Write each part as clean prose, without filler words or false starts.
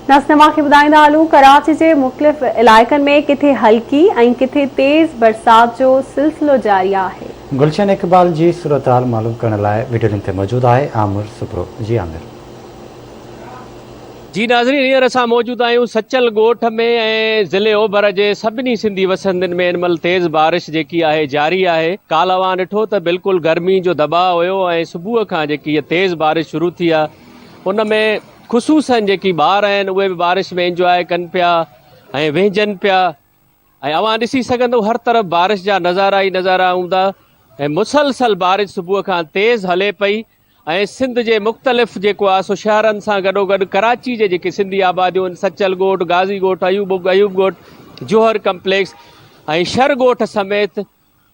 नसनवा के ॿुधाईंदा हलूं। कराची के मुख़्तलिफ़ इलाइक़नि में किथे हल्की ऐं किथे तेज़ बरसात जो सिलसिलो जारी है। गुलशन इकबाल जी सूरत हाल मालूम करण लाइ वीडियो लिंक ते मौजूद है आमिर सुप्रो। जी आमिर। जी नाज़रीन, हींअर असां मौजूद आहियूं सचल ॻोठ में ऐं ज़िले ओभर जे सभिनी सिंधी वसंदनि में इन महिल तेज़ बारिश जेकी आहे जारी आहे। काल्ह अवां ॾिठो त बिल्कुलु गर्मी जो दबाव हुयो ऐं सुबुह खां जेकी इहा तेज़ बारिश शुरू थी आहे उन में ख़ुशूसन जेकी ॿार आहिनि उहे बि बारिश में इंजॉय कनि पिया ऐं वेझनि पिया ऐं अवां ॾिसी सघंदो हर तरफ़ बारिश जा नज़ारा ई नज़ारा हूंदा ऐं मुसलसल बारिश सुबुह खां तेज़ हले पई ऐं सिंध जे मुख़्तलिफ़ जेको आहे सो शहरनि सां गॾोगॾु कराची जे जेके सिंधी आबादियूं आहिनि सचल ॻोठ, गाज़ी ॻोठ, अयूब ॻोठ, जोहर कम्पलेक्स ऐं शर ॻोठ समेत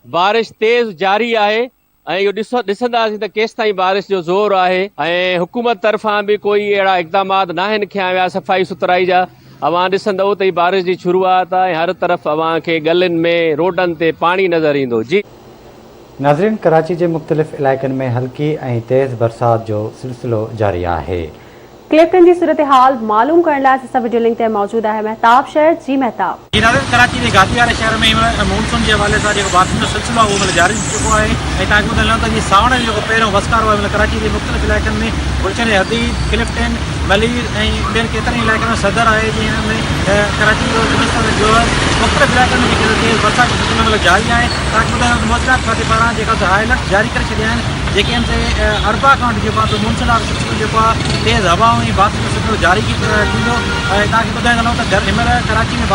बारिश तेज़ जारी आहे ऐं इहो ॾिसंदासीं त केसि ताईं बारिश जो ज़ोर आहे ऐं हुकूमत तरफ़ां बि कोई अहिड़ा इक़दामात नाहिनि खयां विया सफ़ाई सुथराई जा। अवां ॾिसंदव त ई बारिश जी शुरूआत आहे। हर तरफ़ अवां खे गलियुनि में रोडनि ते पाणी नज़र ईंदो। जी नाज़रीन, कराची के मुख़्तलिफ़ इलाइक़नि में हल्की ऐं तेज़ बरसात जो सिलसिलो जारी है। क्लिफ्टन की सूरत हाल मालूम करने लाइ असां वीडियो लिंक ते मौजूद है महताब शहर। जी महताब। जी नाज़रीन, कराची के गाज़ी वाले शहर में मानसून के हवाले से जो बारिश जो सिलसिलो आहे उहो जारी थी चुको है। तव्हांखे ॿुधाइणु त जी सावण जो पहिरियों वस्कार हुआ कराची के मुख़्तलिफ़ इलाइक़नि में गुलशन हदीद, क्लिफ्टन, मलीर ऐं ॿियनि केतिरनि इलाइक़नि में सदर है। जिनमें कराची जो जोहर मुख़्तलिफ़ इलाइक़नि में जेके तेज़ बरसात जो सिलसिलो जारी है। तव्हांखे ॿुधाइणु मौजूदात खाते पारां जेका हाई अलर्ट जारी करे छॾिया आहिनि जेके अरबा खां वठी जेको आहे मूनसून जो सिलसिलो जेको आहे तेज़ हवाऊं ऐं बारिश जो सिलसिलो जारी थींदो। तव्हांखे ॿुधाईंदा हलूं त हिनमहिल कराची में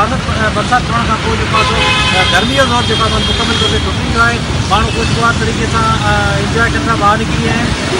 बरसात थियण खां पोइ जेको आहे गर्मी जो ज़ोर जेको आहे मुकमल तौर ते टुटी वियो आहे। माण्हू ख़ुशगवार तरीक़े सां इंजॉय कंदा ॿाहिरि निकिरी आहिनि।